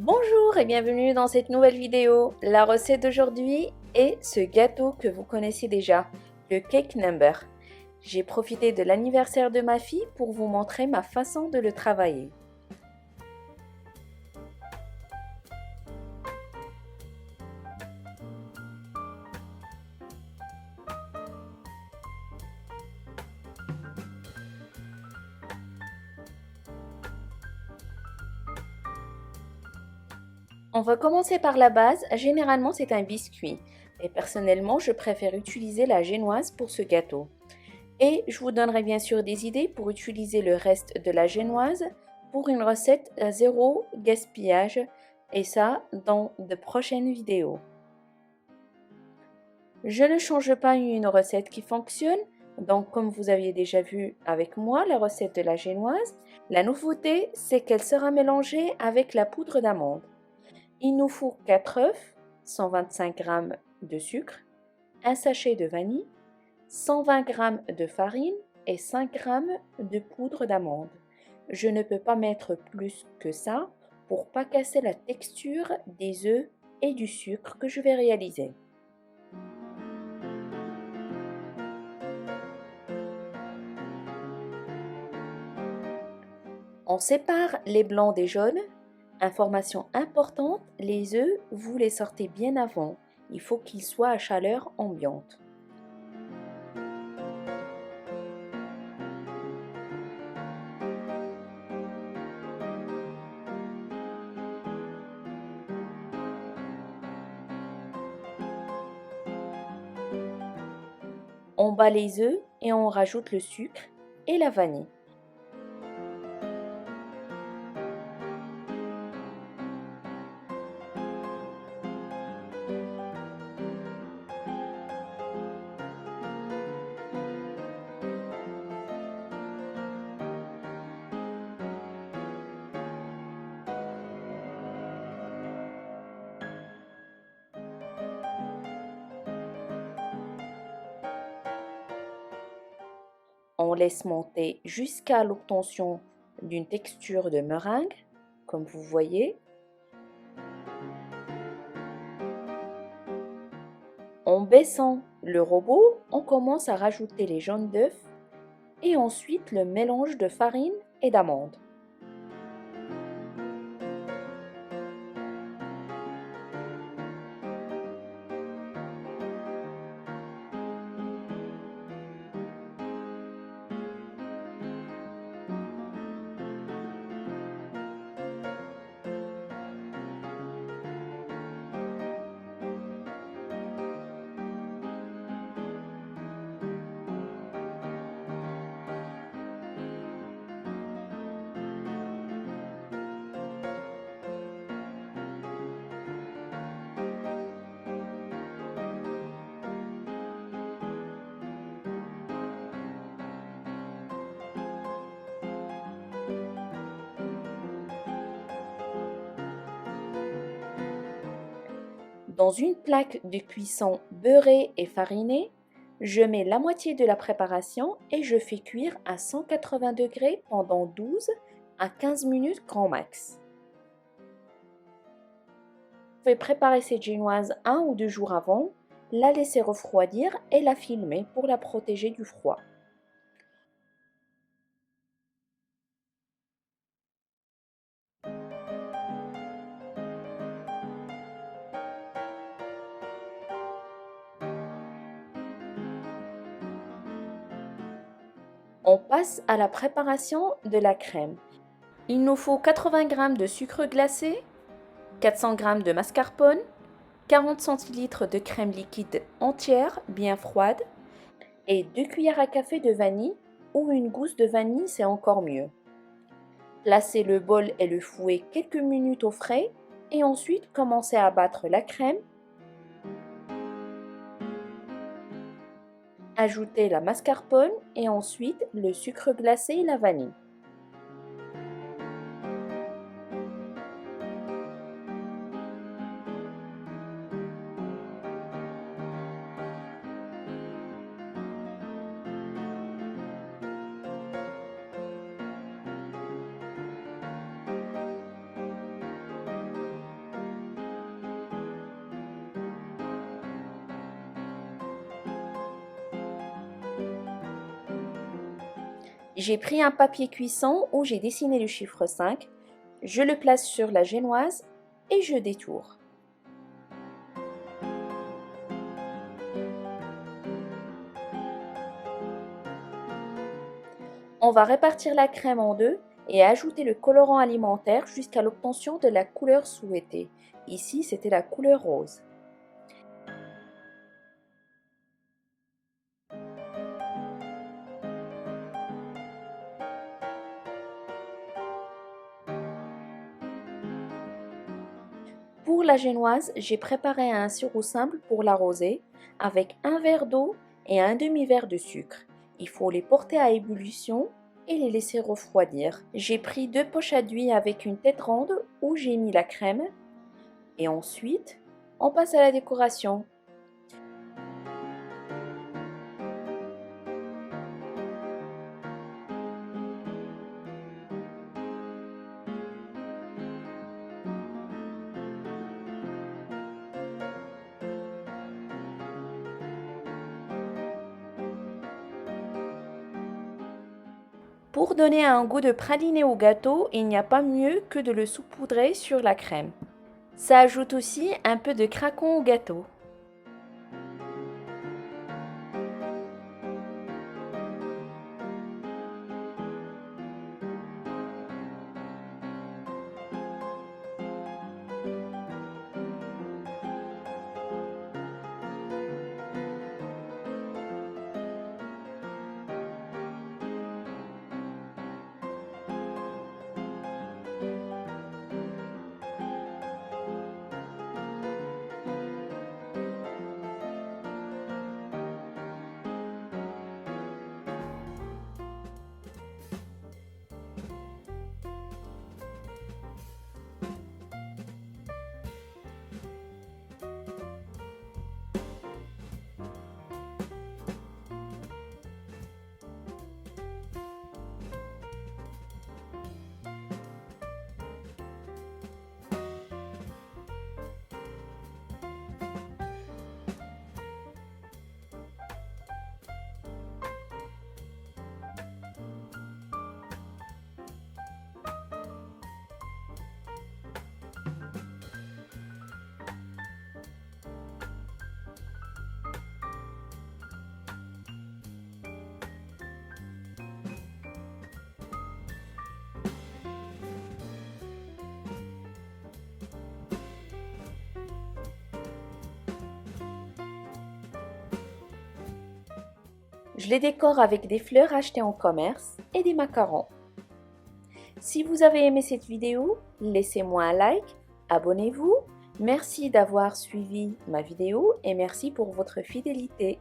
Bonjour et bienvenue dans cette nouvelle vidéo. La recette d'aujourd'hui est ce gâteau que vous connaissez déjà, le Cake Number. J'ai profité de l'anniversaire de ma fille pour vous montrer ma façon de le travailler. On va commencer par la base. Généralement, c'est un biscuit. Et personnellement, je préfère utiliser la génoise pour ce gâteau. Et je vous donnerai bien sûr des idées pour utiliser le reste de la génoise pour une recette à zéro gaspillage. Et ça, dans de prochaines vidéos. Je ne change pas une recette qui fonctionne. Donc, comme vous aviez déjà vu avec moi, la recette de la génoise, la nouveauté, c'est qu'elle sera mélangée avec la poudre d'amande. Il nous faut 4 œufs, 125 g de sucre, un sachet de vanille, 120 g de farine et 5 g de poudre d'amande. Je ne peux pas mettre plus que ça pour pas casser la texture des œufs et du sucre que je vais réaliser. On sépare les blancs des jaunes. Information importante, les œufs, vous les sortez bien avant. Il faut qu'ils soient à chaleur ambiante. On bat les œufs et on rajoute le sucre et la vanille. On laisse monter jusqu'à l'obtention d'une texture de meringue, comme vous voyez. En baissant le robot, on commence à rajouter les jaunes d'œufs et ensuite le mélange de farine et d'amandes. Dans une plaque de cuisson beurrée et farinée, je mets la moitié de la préparation et je fais cuire à 180 degrés pendant 12 à 15 minutes grand max. Vous pouvez préparer cette génoise 1 ou 2 jours avant, la laisser refroidir et la filmer pour la protéger du froid. On passe à la préparation de la crème. Il nous faut 80 g de sucre glacé, 400 g de mascarpone, 40 centilitres de crème liquide entière bien froide et 2 cuillères à café de vanille ou une gousse de vanille, c'est encore mieux. Placez le bol et le fouet quelques minutes au frais et ensuite commencez à battre la crème. Ajoutez la mascarpone et ensuite le sucre glacé et la vanille. J'ai pris un papier cuisson où j'ai dessiné le chiffre 5, je le place sur la génoise et je détourne. On va répartir la crème en deux et ajouter le colorant alimentaire jusqu'à l'obtention de la couleur souhaitée. Ici, c'était la couleur rose. Pour la génoise, j'ai préparé un sirop simple pour l'arroser avec un verre d'eau et un demi-verre de sucre. Il faut les porter à ébullition et les laisser refroidir. J'ai pris 2 poches à douille avec une tête ronde où j'ai mis la crème et ensuite on passe à la décoration. Pour donner un goût de praliné au gâteau, il n'y a pas mieux que de le saupoudrer sur la crème. Ça ajoute aussi un peu de craquant au gâteau. Je les décore avec des fleurs achetées en commerce et des macarons. Si vous avez aimé cette vidéo, laissez-moi un like, abonnez-vous. Merci d'avoir suivi ma vidéo et merci pour votre fidélité.